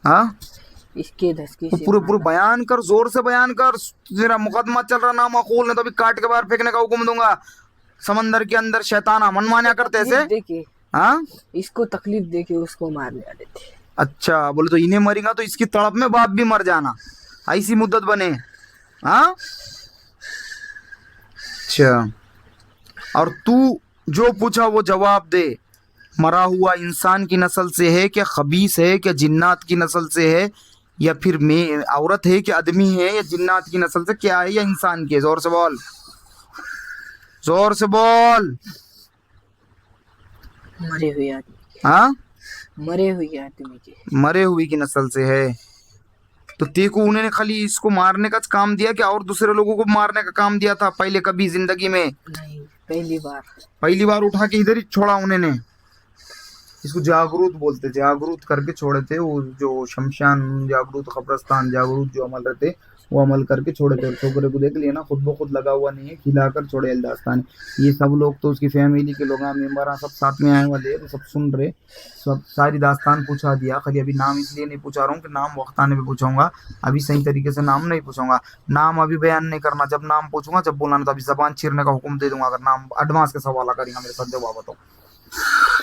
हाँ, इसके धसके वो से पूरे पूरे मारना। बयान कर, जोर से बयान कर। तेरा मुकदमा चल रहा ना माकूल, ने तो अभी काट के बाहर फेंकने का हुक्म दूंगा। समंदर के अंदर शैताना मन इसको मान्या करते तकलीफ ऐसे। देके हाँ, इसको तकलीफ देके उसको मारने वाले थे। अच्छा बोले तो इन्हें मरेगा तो इसकी तड़प में बाप भी मर जाना, ऐसी मुद्दत बने। हाँ, अच्छा। और तू जो पूछा वो जवाब दे। मरा हुआ इंसान की नस्ल से है क्या, खबीस है क्या, जिन्नात की नस्ल से है, या फिर में औरत है कि आदमी है, या जिन्नात की नस्ल से क्या है, या इंसान के? जोर से बोल, जोर से बोल। मरे हुए आदमी हाँ, के, मरे हुए आदमी के। मरे हुए की नस्ल से है। तो तेको उन्होंने खाली इसको मारने का काम दिया क्या, और दूसरे लोगों को मारने का काम दिया था पहले कभी जिंदगी में? नहीं, पहली बार। पहली बार उठा के इधर ही छोड़ा उन्होंने। इसको जागरूक बोलते, जागरूक करके छोड़े थे वो, जो शमशान जागरूक, कब्रस्तान जागरूक जो अमल रहते, वो अमल करके छोड़े थे। छोकरे को देख लिया ना, खुद ब खुद लगा हुआ नहीं है, खिलाकर छोड़े अल्दास्तान। ये सब लोग तो उसकी फैमिली के लोग, मेम्बर सब साथ में आए वाले हैं, तो सब सुन रहे। सब सारी दास्तान पूछा दिया, खाली अभी नाम इसलिए नहीं पूछा रहा हूँ कि नाम वक्त आने पे पूछूंगा, अभी सही तरीके से नाम नहीं पूछूंगा। नाम अभी बयान नहीं करना, जब नाम पूछूंगा जब बोलाना, तो अभी जबान चीरने का हुक्म दे दूंगा अगर नाम एडवांस के सवाल करेंगे मेरे साथ जवाब बताओ।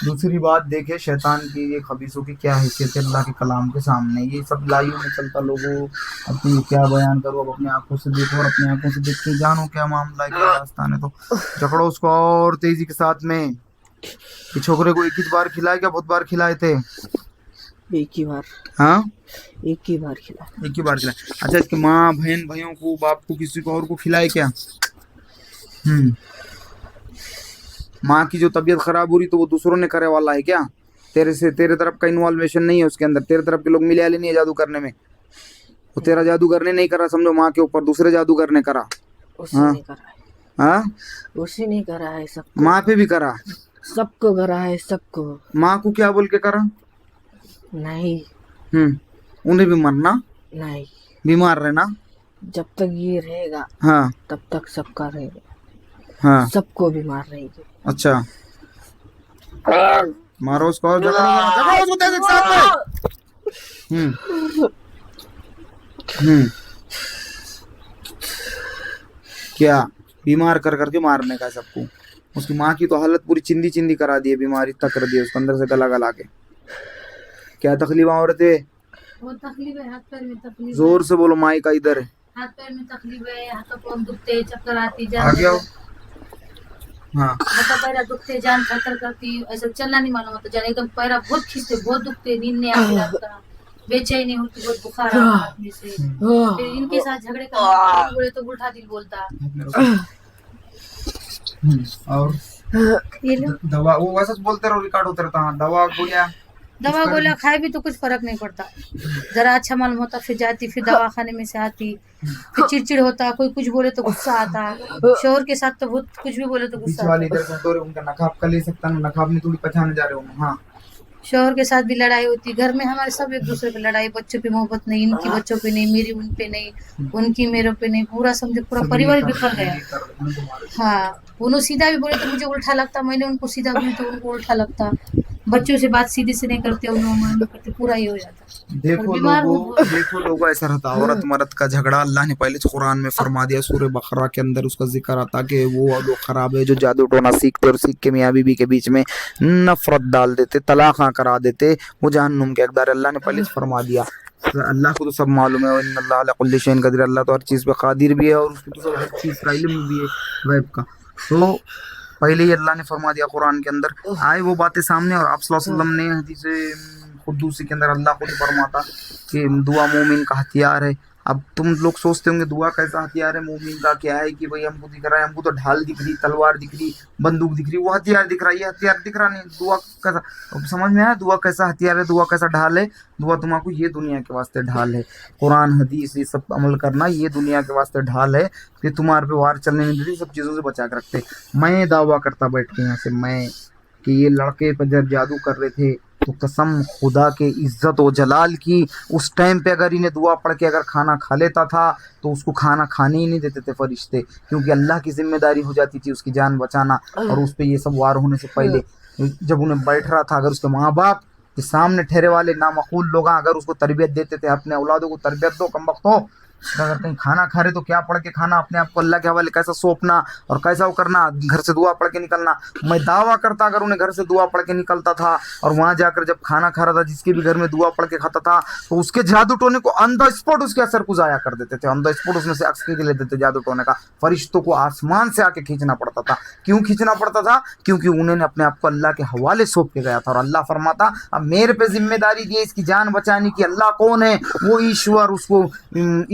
दूसरी बात देखे शैतान की, ये खबीसों की क्या हैसियत है अल्लाह के कलाम के सामने। ये सब लाइव में चलता, लोगों अपनी क्या बयान करो, अब अपने आंखों से देखो, और अपनी आंखों से देख के जानो क्या मामला है, क्या दास्तान है। तो जकड़ो उसको और तेजी के साथ में। ये छोकरे को एक ही बार खिलाए क्या बहुत बार खिलाए थे? एक ही बार, हाँ, एक ही बार खिला। एक ही बार खिलाए। अच्छा, इसके माँ बहन भाइयों को, बाप को, किसी को और को खिलाए क्या? हम्म। माँ की जो तबीयत खराब हो रही तो वो दूसरों ने करे वाला है क्या? तेरे से, तेरे तरफ का इन्वॉल्वेशन नहीं है उसके अंदर, तेरे तरफ के लोग मिले वाले नहीं है जादू करने में। वो तेरा नहीं, जादूगर ने नहीं करा समझो माँ के ऊपर, दूसरे जादूगर ने करा। उसी हाँ, ने करा है। हाँ, उसी ने करा है सबको। माँ पे भी करा। सबको करा है, सबको। माँ को क्या बोल के करा? नहीं, उन्हें भी मरना, नहीं, बीमार रहना। जब तक ये रहेगा हाँ, तब तक सबका रहेगा, हाँ, सबको बीमार रहेगी। अच्छा। मारो उसको और झगड़ो उसको तेज के साथ में। हम्म, हम्म। क्या बीमार कर करके मारने का सबको? उसकी माँ की तो हालत पूरी चिंदी चिंदी करा दी है, बीमारी तक कर दी है उसको अंदर से गला गला के। क्या तकलीफ औरत है? बहुत तकलीफ है, हाथ पैर में तकलीफ है। जोर से बोलो, माई का इधर है। हाथ पैर में तकलीफ है, हाथों पाँव दुखते हैं, चक्कर आती, आ जान गया हो? हाँ, हाथों पैर दुखते, जान थर करती, ऐसा चलना नहीं मालूम होता, जान एकदम पैर बहुत खींचते, बहुत दुखते, नींद नहीं आती रात का, बेचैनी होती, बहुत बुखार आता हाथ में से। फिर इनके साथ झगड़े करने बोले तो उल्टा दिल बोलता। और ये लो दवा वो वैसा बोलते रहो, रिकॉर्ड होता रहता। हाँ, दवा गोलियां दवा गोला खाए भी तो कुछ फर्क नहीं पड़ता, जरा अच्छा मालूम होता, फिर जाती, फिर दवा खाने में से आती, फिर चिड़चिड़ होता, कोई कुछ बोले तो गुस्सा आता, शोहर के साथ तो बहुत कुछ भी बोले तो पीछे गुस्सा वाले आता, इधर से दौरे, उनका नकाब का ले सकता ना, नकाब नहीं थोड़ी पहचाने जा रहे हो। हाँ, शोहर के साथ भी लड़ाई होती, घर में हमारे सब एक दूसरे पे लड़ाई, बच्चों पे मोहब्बत नहीं, इनकी बच्चों पे नहीं, मेरी उन पे नहीं, उनकी मेरे पे नहीं, पूरा समझे पूरा सब परिवार ये कर बिखर रहे हैं, गया। ये कर रहे हैं तुम्हारे। हाँ, उन्होंने सीधा भी बोले तो मुझे उल्टा लगता, मैंने उनको सीधा बोली तो उनको उल्टा लगता, बच्चों से बात सीधी से नहीं करते, उन्होंने करते, पूरा ये हो जाता और देखो बीमार लोगों, हूँ बहुत। देखो लोगों, ऐसा रहता औरत मर्द का झगड़ा, अल्लाह ने पहले कुरान में फरमा दिया, सूरह बकरा के अंदर उसका जिक्र आता कि वो लोग खराब है जो जादू टोना सीखते और सीख के मियाँ बीबी के बीच में नफरत डाल देते, तलाक करा देते, वो जहन्नुम के हकदार। अल्लाह ने पहले से फरमा दिया। तो अल्लाह को तो सब मालूम है, इन्नल्लाह अला कुल्ली शैइन कदीर, अल्लाह तो हर चीज पे कादिर भी है, और उसको तो सब हर चीज का इल्म भी है, गैब का। तो पहले ही अल्लाह ने फरमा दिया कुरान के अंदर, आए वो बातें सामने, और आप सल्लल्लाहु अलैहि वसल्लम ने हदीस कुद्दूसी के अंदर अल्लाह खुद फरमाता कि दुआ मोमिन का हथियार है। अब तुम लोग सोचते होंगे दुआ कैसा हथियार है मोमिन का, क्या है कि भाई हमको दिख रहा है, हमको तो ढाल दिख रही, तलवार दिख रही, बंदूक दिख रही, वो हथियार दिख रहा है, ये हथियार दिख रहा नहीं। दुआ कैसा, अब समझ में आया दुआ कैसा हथियार है, दुआ कैसा ढाल है? दुआ तुम्हारा ये दुनिया के वास्ते ढाल है, कुरान हदीस ये सब अमल करना ये दुनिया के वास्ते ढाल है, कि तुम्हारे पे वार चलने नहीं देती, सब चीज़ों से बचा के रखते। मैं दावा करता बैठ के यहाँ से, मैं, कि ये लड़के पर जब जादू कर रहे थे, तो कसम खुदा के इज्जत और जलाल की, उस टाइम पे अगर इन्हें दुआ पढ़ के अगर खाना खा लेता था, तो उसको खाना खाने ही नहीं देते थे फरिश्ते, क्योंकि अल्लाह की जिम्मेदारी हो जाती थी उसकी जान बचाना। और उस पे ये सब वार होने से पहले जब उन्हें बैठ रहा था, अगर उसके माँ बाप कि सामने ठहरे वाले नामकूल लोग अगर उसको तरबियत देते थे, अपने औलादों को तरबियत दो कम वक्त हो, अगर कहीं खाना खा रहे तो क्या पढ़ के खाना, अपने आप को अल्लाह के हवाले कैसा सौंपना और कैसा वो करना, घर से दुआ पढ़ के निकलना। मैं दावा करता अगर उन्हें घर से दुआ पढ़ के निकलता था और वहां जाकर जब खाना खा रहा था जिसके भी घर में दुआ पढ़ के खाता था तो उसके जादू टोने को ऑन द स्पॉट उसके असर को जाया कर देते थे, ऑन द स्पॉट उसमें से अक्स खींच लेते थे जादू टोने का। फरिश्तों को आसमान से आके खींचना पड़ता था। क्यों खींचना पड़ता था? क्योंकि उन्होंने अपने आप को अल्लाह के हवाले सौंप के गया था। और अल्लाह फरमाता अब मेरे पे जिम्मेदारी दी है इसकी जान बचाने की। अल्लाह कौन है? वो ईश्वर, उसको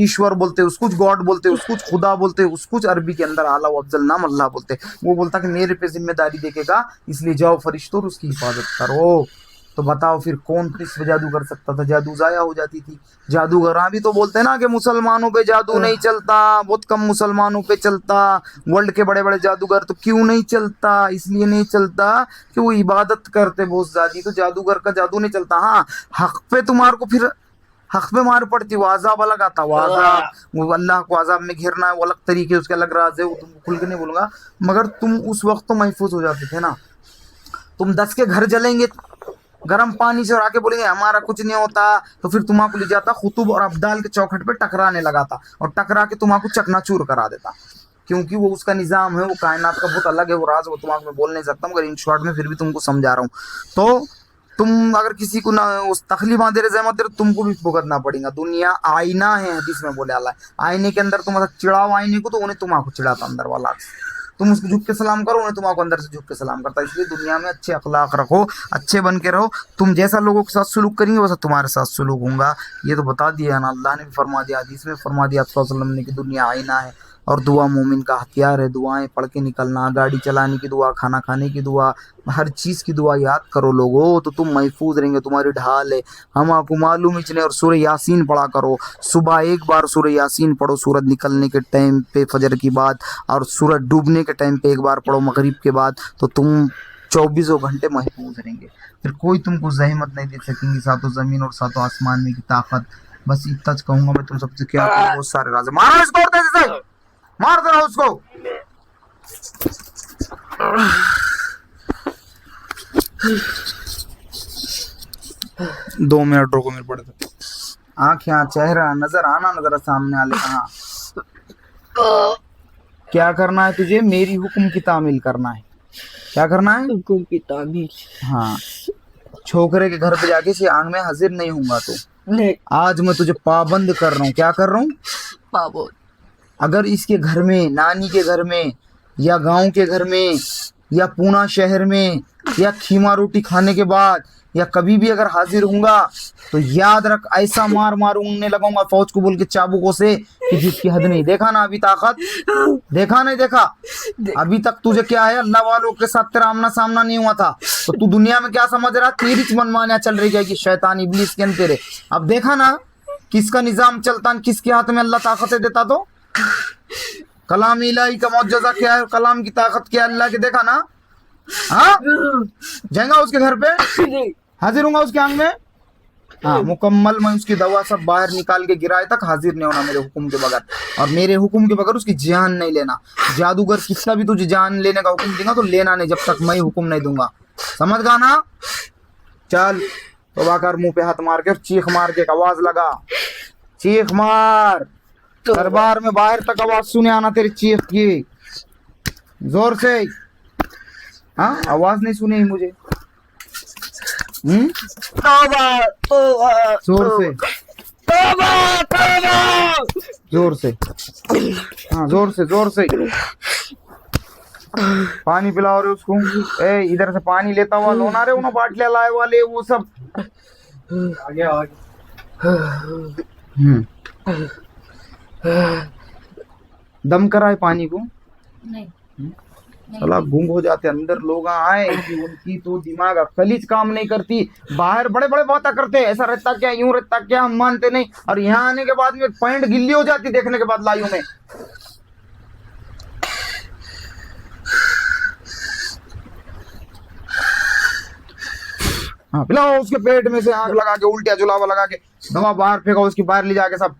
ईश्वर बोलते, उसको गॉड बोलते, उसको खुदा बोलते, उसको अरबी के अंदर आला व अफजल नाम अल्लाह बोलते। वो बोलता कि मेरे पे जिम्मेदारी देखेगा इसलिए जाओ फरिश्तों और उसकी हिफाजत करो। तो बताओ फिर कौन किस पे जादू कर सकता था? जादू जाया हो जाती थी। जादूगर भी तो बोलते हैं ना कि मुसलमानों पे जादू नहीं चलता, बहुत कम मुसलमानों पे चलता। वर्ल्ड के बड़े बड़े जादूगर तो क्यों नहीं चलता? इसलिए नहीं चलता कि वो इबादत करते बहुत ज्यादा, तो जादूगर का जादू नहीं चलता। हाँ, हक पे तुम्हारे को फिर हक पे मार पड़ती, वो अजाब अलग आता, वो अजाब, वो अल्लाह को अजाब में घेरना है, वो अलग तरीके, उसके अलग राज है, वो तुमको खुल के नहीं बोलूंगा। मगर तुम उस वक्त तो महफूज हो जाते थे ना। तुम 10 के घर जलेंगे गर्म पानी से और आके बोलेंगे हमारा कुछ नहीं होता, तो फिर तुम्हारा ले जाता खुतूब और अब्दाल के चौखट पे टकराने लगाता और टकरा के तुम्हारा चकनाचूर करा देता। क्योंकि वो उसका निज़ाम है, वो कायनात का बहुत अलग है, वो राज, वो तुम्हारा मैं बोल नहीं सकता मगर इन शॉर्ट में फिर भी तुमको समझा रहा हूँ। तो तुम अगर किसी को ना उस तकलीफ दे रहे जहमत दे रहे तुमको भी भुगतना पड़ेगा। दुनिया आईना है, हदीस में बोले अल्लाह, आईने के अंदर तुम चिड़ाओ आईने को तो उन्हें तुम्हारा चिड़ाता अंदर वाला। तुम उसको झुक के सलाम करो, उन्हें तुम्हारे अंदर से झुक के सलाम करता है। इसलिए दुनिया में अच्छे अखलाक रखो, अच्छे बन के रहो। तुम जैसा लोगों के साथ सुलूक करेंगे वैसा तुम्हारे साथ सुलूक होगा। ये तो बता दिया ना, अल्लाह ने भी फरमा दिया, हदीस में फरमा दिया सल्लल्लाहु अलैहि वसल्लम ने कि दुनिया आईना है और दुआ मोमिन का हथियार है। दुआएं पढ़ के निकलना, गाड़ी चलाने की दुआ, खाना खाने की दुआ, हर चीज़ की दुआ याद करो लोगों, तो तुम महफूज रहेंगे, तुम्हारी ढाल है। हम आपको मालूम ही और सूरह यासीन पढ़ा करो। सुबह एक बार सूरह यासीन पढ़ो सूरज निकलने के टाइम पे फजर की बात, और सूरज डूबने के टाइम पे एक बार पढ़ो मगरिब के बाद, तो तुम 24 घंटे महफूज रहेंगे। फिर कोई तुमको जहमत नहीं दे सकेंगी, सातों ज़मीन और सातों आसमान में की ताकत। बस इतना कहूँगा मैं तुम सबसे, क्या बहुत सारे राज। मारो इसको और तेजी से मार दो उसको। 2 मिनट रोको मेरे पड़े थे। आँख यहाँ चेहरा नजर आना, नजर सामने आले। हाँ, क्या करना है तुझे? मेरी हुक्म की तामील करना है। क्या करना है? हुक्म की तामील। हाँ, छोकरे के घर पे जाके से आंग में हाजिर नहीं होगा तो नहीं, आज मैं तुझे पाबंद कर रहा हूँ। क्या कर रहा हूँ? पाबंद। अगर इसके घर में, नानी के घर में या गांव के घर में या पूना शहर में या खीमा रोटी खाने के बाद या कभी भी अगर हाजिर होऊंगा तो याद रख ऐसा मार मारूंने लगाऊंगा फौज को बोल के चाबुकों से कि जिसकी हद नहीं। देखा ना अभी ताकत? देखा नहीं देखा? अभी तक तुझे क्या है, अल्लाह वालों के साथ तेरा आमना सामना नहीं हुआ था तो तू दुनिया में क्या समझ रहा? तेरी मनमानियां चल रही जाएगी, शैतान इब्लीस के अंदर तेरे। अब देखा ना किसका निजाम चलता, किसके हाथ में अल्लाह ताकतें देता। तो कलाम इलाही का मौजज़ा क्या है, कलाम की ताकत क्या है अल्लाह के, देखा ना? हाँ, जाएगा उसके घर पे, हाजिर होगा उसके आंग में। हाँ, मुकम्मल मैं उसकी दवा सब बाहर निकाल के गिराए तक हाजिर नहीं होना मेरे हुक्म के बगैर, और मेरे हुक्म के बगैर उसकी जान नहीं लेना। जादूगर किसका भी तुझे जान लेने का हुक्म देगा तो लेना नहीं जब तक मैं हुक्म नहीं दूंगा। समझ गया ना? चल तौबा कर, मुंह पे हाथ मार के चीख मार के आवाज लगा, चीख मार, दरबार में बाहर तक आवाज सुने आना तेरी चीख की, जोर से। हाँ, आवाज नहीं सुनी मुझे। जोर से, जोर से, हाँ जोर से, जोर से। पानी पिलाओ रे उसको। ए इधर से पानी लेता हुआ लोना रे, उन्होंने बाटलियां लाए वाले वो सब। आगे आगे। दम करा है पानी को? नहीं, साला गूंग हो जाते अंदर लोग आए कि उनकी तो दिमाग अकलीच काम नहीं करती। बाहर बड़े बड़े बातें करते हैं, ऐसा रहता क्या, यूं रहता क्या, हम मानते नहीं, और यहाँ आने के बाद में पैंट गिल्ली हो जाती देखने के बाद लाइयों में। हाँ, पिलाओ उसके पेट में से, आग लगा के, उल्टिया जुलावा लगा के, दवा बाहर फेंको उसकी, बाहर ले जाके सब।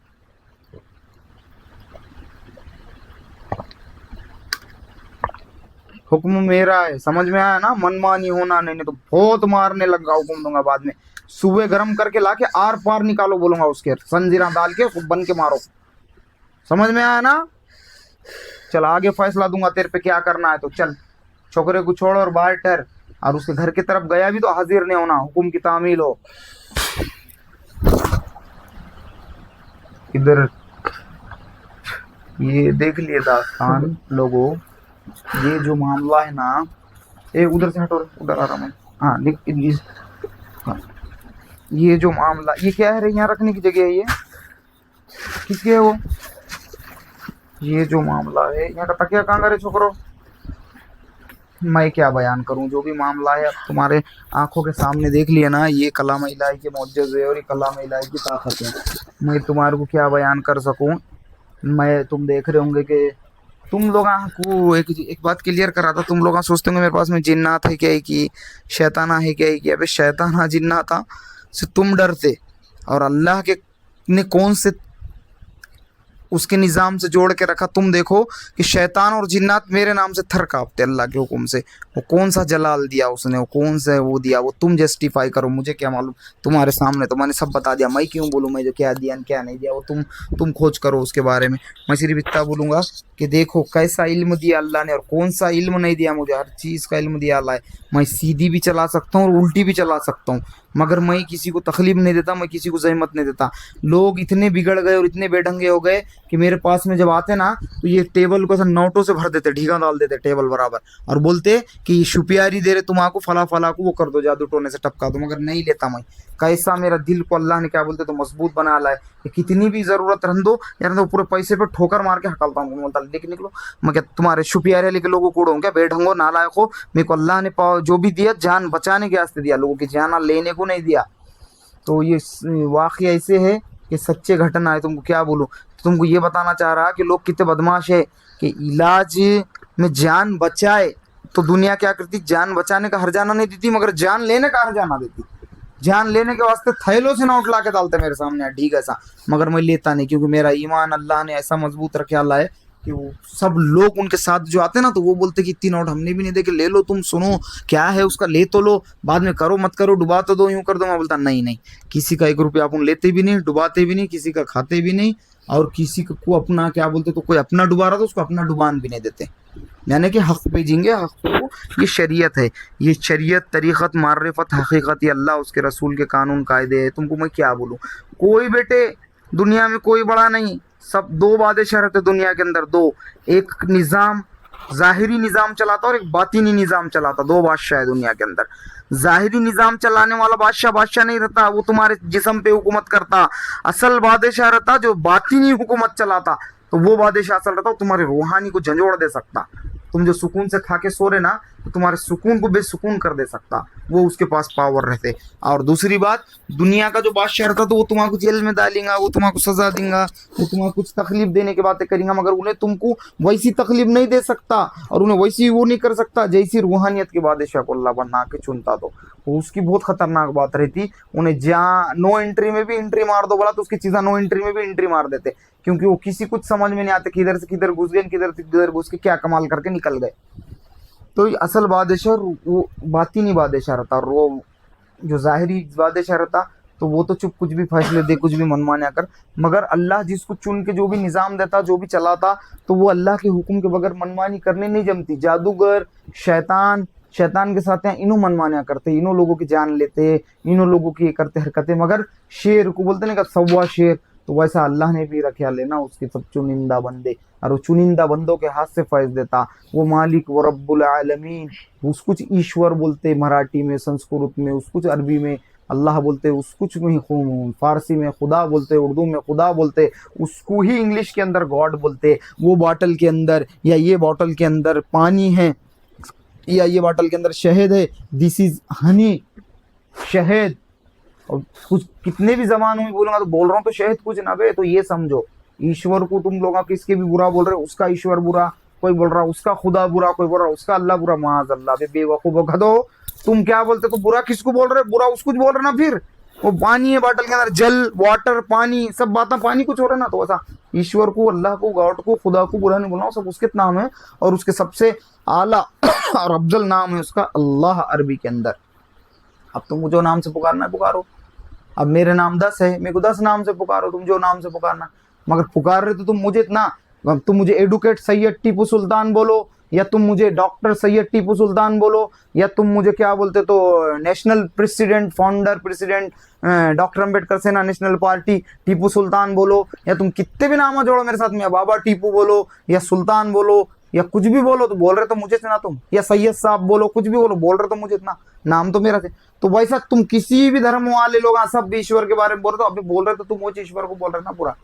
हुक्म मेरा है, समझ में आया ना? मनमानी होना नहीं, नहीं तो बहुत मारने लगा, हुक्म दूंगा बाद में। सुबह गर्म करके लाके आर पार निकालो बोलूंगा, उसके संजीरा डाल के उसको बन के मारो। समझ में आया ना? चल आगे फैसला दूंगा तेरे पे क्या करना है, तो चल छोकरे को छोड़ और बाहर ठहर, और उसके घर की तरफ गया भी तो हाजिर नहीं होना, हुक्म की तामील हो। इधर ये देख लिए दास्तान लोगों, ये जो मामला है ना, ए उधर से हटो, उधर आ रहा मैं। हाँ देख, हाँ, ये जो मामला, ये क्या है रे, यहाँ रखने की जगह है, ये किसके है वो? ये जो मामला है, यहाँ का तकिया कहाँ करे छोकरो? मैं क्या बयान करूं, जो भी मामला है अब तुम्हारे आंखों के सामने देख लिया ना। ये कलाम इलाही के मौजज़े है और ये कलाम इलाही की ताकत है। मैं तुम्हारे को क्या बयान कर सकूं। तुम देख रहे होंगे कि तुम लोग को एक बात क्लियर करा था। तुम लोग सोचते होंगे मेरे पास में जिन्नात है क्या है कि शैताना है क्या है कि, अबे शैताना जिन्नाता से तुम डरते, और अल्लाह के ने कौन से उसके निज़ाम से जोड़ के रखा। तुम देखो कि शैतान और जिन्नात मेरे नाम से थर कांपते अल्लाह के हुक्म से। वो कौन सा जलाल दिया उसने, वो कौन सा वो दिया, वो तुम जस्टिफाई करो, मुझे क्या मालूम। तुम्हारे सामने तो मैंने सब बता दिया, मैं क्यों बोलूँ मैं जो क्या दिया क्या नहीं दिया, वो तुम खोज करो उसके बारे में। मैं सिर्फ इतना बोलूँगा कि देखो कैसा इल्म दिया अल्लाह ने और कौन सा इल्म नहीं दिया मुझे। हर चीज़ का इल्म दिया अल्लाह है। मैं सीधी भी चला सकता हूँ और उल्टी भी चला सकता हूँ, मगर मैं किसी को तकलीफ नहीं देता, मैं किसी को जहमत नहीं देता। लोग इतने बिगड़ गए और इतने बेढंगे हो गए कि मेरे पास में जब आते ना तो ये टेबल को ऐसा नोटों से भर देते, ढीगा डाल देते टेबल बराबर, और बोलते कि शुपियारी दे रहे तुम्हारा, फला फला को वो कर दो, जादू टोने से टपका दो, मगर नहीं लेता मैं। कैसा मेरा दिल को अल्लाह ने क्या बोलते तो मजबूत बना ला है कि कितनी भी ज़रूरत रह दो यार, तो पूरे पैसे पे ठोकर मार के हकलता हूँ, बोलता लेके निकलो। मैं क्या तुम्हारे शुपियारे लेके लोगों को उड़ो क्या, बेढंगो नालायक हो। मेरे को अल्लाह ने जो भी दिया जान बचाने के वास्ते दिया, लोगों की जान लेने को नहीं दिया। तो ये वाक़या ऐसे है कि सच्चे घटना है। तुमको क्या बोलूँ, तुमको ये बताना चाह रहा कि लोग कितने बदमाश है कि इलाज में जान बचाए तो दुनिया क्या करती, जान बचाने का हर्जाना नहीं देती मगर जान लेने का हर्जाना देती। जान लेने के वास्ते थैलों से नोट ला के डालते मेरे सामने, ठीक ऐसा, मगर मैं लेता नहीं, क्योंकि मेरा ईमान अल्लाह ने ऐसा मजबूत रखे अल्लाह है कि वो सब लोग उनके साथ जो आते ना तो वो बोलते कि इतनी नोट हमने भी नहीं देखे, ले लो तुम, सुनो क्या है उसका, ले तो लो, बाद में करो मत करो, डुबा तो दो, यूं कर दो। मैं बोलता नहीं नहीं, किसी का 1 रुपया अपन लेते भी नहीं, डुबाते भी नहीं, किसी का खाते भी नहीं, और किसी को अपना क्या बोलते तो कोई अपना डुबा रहा तो उसको अपना डुबान भी नहीं देते। यानी कि हक पे जींगे, हक पे वो, ये शरीयत है, ये शरीयत तरीक़त मार्रिफत हकीकत, ये अल्लाह उसके रसूल के कानून कायदे है। तुमको मैं क्या बोलूँ, कोई बेटे दुनिया में कोई बड़ा नहीं, सब 2 बादशाह रहते दुनिया के अंदर, 2, एक निज़ाम ज़ाहिरी निज़ाम चलाता और एक बातिनी निज़ाम चलाता। 2 बादशाह है दुनिया के अंदर। ज़ाहिरी निज़ाम चलाने वाला बादशाह नहीं रहता, वो तुम्हारे जिस्म पे हुकूमत करता। असल बादशाह रहता जो बातिनी हुकूमत चलाता, तो वो बादशाह असल रहता, तुम्हारे रूहानी को झंझोड़ दे सकता। तुम जो सुकून से खा के सो रहे ना, तो तुम्हारे सुकून को बेसुकून कर दे सकता, वो उसके पास पावर रहते। और दूसरी बात, दुनिया का जो बादशाह रहता तो वो तुम्हारा जेल में डालेगा, वो तुम्हारा सजा देगा, वो तुम्हारा कुछ तकलीफ देने की बातें करेगा, मगर उन्हें तुमको वैसी तकलीफ नहीं दे सकता और उन्हें वैसी वो नहीं कर सकता जैसी रूहानियत के बादशाह को अल्लाह बना के चुनता। तो उसकी बहुत खतरनाक बात रहती। उन्हें जहाँ नो एंट्री में भी एंट्री मार दो बोला तो उसकी चीज़ा नो एंट्री में भी एंट्री मार देते, क्योंकि वो किसी कुछ समझ में नहीं आते, किधर से किधर घुस गए, किधर से किधर घुस के क्या कमाल करके निकल गए। तो ये असल बादशाह वो बातिनी बादशाह रहता, और वो जो ज़ाहिरी बादशाह रहता तो वो तो चुप, कुछ भी फैसले दे, कुछ भी मनमाना कर। मगर अल्लाह जिसको चुन के जो भी निज़ाम देता, जो भी चलाता, तो वो अल्लाह के हुक्म के बगैर मनमानी करने नहीं जमती। जादूगर शैतान के साथ हैं, इन्हों मनमानियाँ करते, इन्हों लोगों की जान लेते, इन्हों लोगों की करते हरकतें। मगर शेर को बोलते नहीं का सवा शेर, तो वैसा अल्लाह ने भी रखा लेना उसके सब चुनिंदा बंदे, और वो चुनिंदा बंदों के हाथ से फैज देता। वो मालिक व रब्बुल आलमीन, उस कुछ ईश्वर बोलते मराठी में, संस्कृत में, उस कुछ अरबी में अल्लाह बोलते, उस कुछ में फारसी में खुदा बोलते, उर्दू में खुदा बोलते, उसको ही इंग्लिश के अंदर गॉड बोलते। वो बॉटल के अंदर या ये बॉटल के अंदर पानी है या ये बॉटल के अंदर शहद है, दिस इज हनी, शहद। और कुछ कितने भी जबान में बोलूंगा तो बोल रहा हूँ तो शहद कुछ ना बे। तो ये समझो, ईश्वर को तुम लोग किसके भी बुरा बोल रहे हो, उसका ईश्वर बुरा, कोई बोल रहा उसका खुदा बुरा, कोई बोल रहा उसका अल्लाह बुरा। माज अल्लाह बे बेवकूफ गधो, तुम क्या बोलते तो बुरा किसको बोल रहे, बुरा उसको बोल रहे ना। फिर वो पानी है बॉटल के अंदर, जल, वाटर, पानी, सब बातें पानी कुछ हो रहा है ना। तो ऐसा ईश्वर को, अल्लाह को, गॉड को, खुदा को बुरा नहीं बोलना, सब उसके नाम है, और उसके सबसे आला और अफजल नाम है उसका अल्लाह अरबी के अंदर। अब तुम मुझे नाम से पुकारना है पुकारो। अब मेरे नाम 10 है, मेरे को 10 नाम से पुकारो, तुम जो नाम से पुकारना, मगर पुकार रहे तो तुम मुझे ना, अब तुम मुझे एडवोकेट सैयद टीपू सुल्तान बोलो, या तुम मुझे डॉक्टर सैयद टीपू सुल्तान बोलो, या तुम मुझे क्या बोलते तो national president founder president doctor Ambedkar सेना नेशनल पार्टी टीपू सुल्तान बोलो, या तुम कितने भी नाम जोड़ो मेरे साथ में, या बाबा टीपू बोलो या सुल्तान बोलो या कुछ भी बोलो, तो बोल रहे तो मुझे ना तुम, या सैयद साहब बोलो, कुछ भी बोलो, बोल रहे तो मुझे इतना, नाम तो मेरा थे। तो वैसा तुम किसी भी धर्म वाले लोग सब ईश्वर के बारे में बोल रहे, तो अभी बोल रहे तो तुम वो ईश्वर को बोल रहे ना पूरा।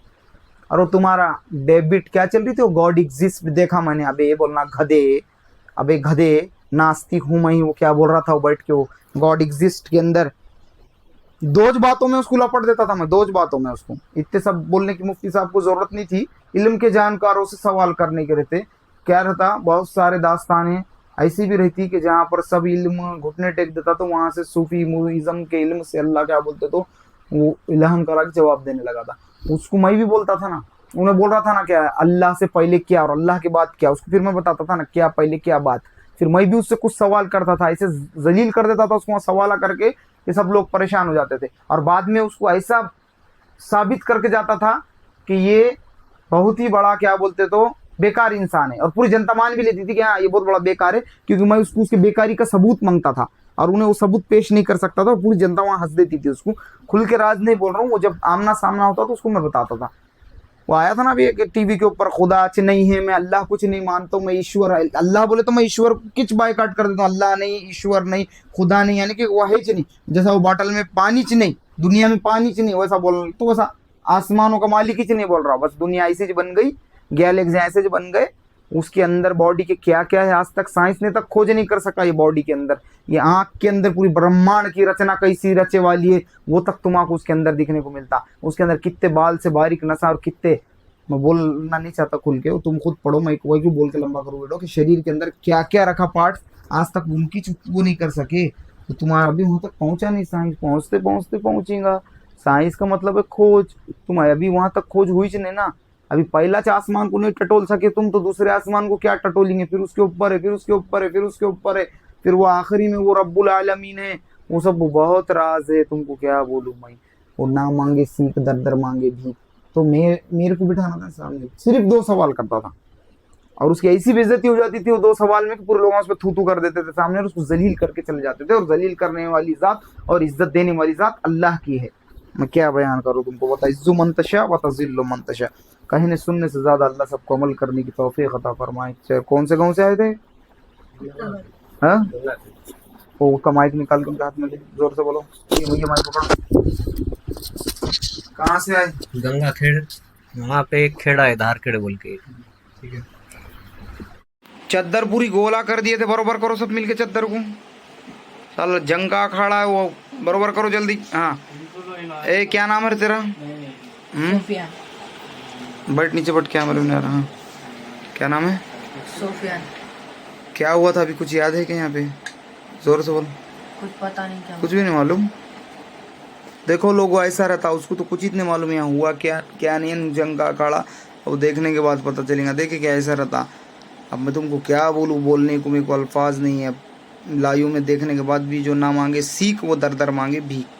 और वो तुम्हारा डेबिट क्या चल रही थी, वो गॉड एग्जिस्ट देखा मैंने, अबे ये बोलना गधे, अबे गधे नास्तिक हूं मैं ही, वो क्या बोल रहा था वो बैठ के, वो गॉड एग्जिस्ट के अंदर दो बातों में उसको लपट देता था मैं, दो बातों में उसको, इतने सब बोलने की मुफ्ती साहब को जरूरत नहीं थी, इल्म के जानकारों से सवाल करने के रहते। क्या रहता, बहुत सारे दास्तानें ऐसी भी रहती कि जहाँ पर सब इल्म घुटने टेक देता, तो वहां से सूफी मुइज्म के इल्म से अल्लाह क्या बोलते तो वो इल्हम करा के जवाब देने लगा था। उसको मैं भी बोलता था ना, उन्हें बोल रहा था ना क्या अल्लाह से पहले क्या और अल्लाह के बाद क्या, उसको फिर मैं बताता था ना क्या पहले क्या बात, फिर मैं भी उससे कुछ सवाल करता था, ऐसे जलील कर देता था उसको सवाल करके कि सब लोग परेशान हो जाते थे, और बाद में उसको ऐसा साबित करके जाता था कि ये बहुत ही बड़ा क्या बोलते तो बेकार इंसान है, और पूरी जनता मान भी लेती थी कि हाँ ये बहुत बड़ा बेकार है, क्योंकि मैं उसको उसकी बेकारी का सबूत मांगता था और उन्हें वो सबूत पेश नहीं कर सकता था, और पूरी जनता वहां हंस देती थी उसको। खुल के राज नहीं बोल रहा हूँ, वो जब आमना सामना होता तो उसको मैं बताता था। वो आया था ना अभी टीवी के ऊपर, खुदा च नहीं है, मैं अल्लाह कुछ नहीं मानता हूँ, मैं ईश्वर, अल्लाह बोले तो मैं ईश्वर किच बायकाट कर देता हूँ, अल्लाह नहीं, ईश्वर नहीं, खुदा नहीं, यानी कि वह च नहीं, जैसा वो बॉटल में पानी च नहीं, दुनिया में पानी च नहीं, वैसा बोल, तो वैसा आसमानों का मालिक ही च नहीं बोल रहा, बस दुनिया ऐसे ज बन गई, गैलेक्सी ऐसे ज बन गए, उसके अंदर बॉडी के क्या क्या है आज तक साइंस ने तक खोज नहीं कर सका, ये बॉडी के अंदर, ये आंख के अंदर पूरी ब्रह्मांड की रचना कैसी रचे वाली है वो तक तुमको उसके अंदर दिखने को मिलता, उसके अंदर कितने बाल से बारीक नसा और कितने, मैं बोलना नहीं चाहता खुल के, तुम खुद पढ़ो, मैं वही क्यों बोल के लंबा करूँ बेटो कि शरीर के अंदर क्या क्या रखा पार्ट आज तक उनकी वो नहीं कर सके, तो तुम्हारा अभी वहां तक पहुंचा नहीं, साइंस पहुंचते पहुंचते पहुंचेगा, साइंस का मतलब है खोज, तुम अभी वहां तक खोज हुई च नहीं ना, अभी पहला आसमान को नहीं टटोल सके तुम, तो दूसरे आसमान को क्या टटोलेंगे, फिर उसके ऊपर है, फिर उसके ऊपर है, फिर उसके ऊपर है, फिर वो आखिरी में वो रब्बुल आलमीन है, वो सब बहुत राज है, तुमको क्या बोलूं मैं, वो ना मांगे सीख दर दर मांगे भी, तो मेरे को बिठाना था सामने, सिर्फ 2 सवाल करता था, और उसकी ऐसी बेइज्जती हो जाती थी वो 2 सवाल में कि पूरे लोग उस पर थू थू कर देते थे सामने, और उसको जलील करके चले जाते थे, और जलील करने वाली जात और इज्जत देने वाली जात अल्लाह की है, मैं क्या बयान करूँ तुमको, बता इज्जु मंतशा व तज़िल्लु मंतशा, कहने सुनने से ज्यादा अल्लाह सबको अमल करने की तौफीक अता फरमाए। कौन से गाँव से आए थे, हाँ वो का माइक निकाल के हाथ में दे, जोर से बोलो, ये माइक पकड़ो, कहाँ से आए, गंगा खेड़, वहाँ पे एक खेड़ा है धारखेड़ बोल के, ठीक है, चद्दर पूरी गोला कर दिए थे, बरोबर करो सब मिलके चद्दर को, साला जंग का अखाड़ा है वो, बरोबर करो जल्दी, हाँ ए क्या नाम है तेरा, सोफियान, बैठ नीचे बैठ, क्या मालूम नहीं आ रहा, हाँ क्या नाम है, सोफियान, क्या हुआ था अभी, कुछ याद है क्या यहाँ पे, जोर से बोल, कुछ पता नहीं क्या कुछ भी नहीं मालूम, देखो लोगों ऐसा रहता, उसको तो कुछ ही नहीं मालूम यहाँ हुआ क्या क्या नहीं, जंग का अखाड़ा, अब देखने के बाद पता चलेगा, देखे क्या ऐसा रहता, अब मैं तुमको क्या बोलूँ, बोलने को मेरे को अल्फाज नहीं है, लाइव में देखने के बाद भी जो ना मांगे सीख वो दर दर मांगे भीख।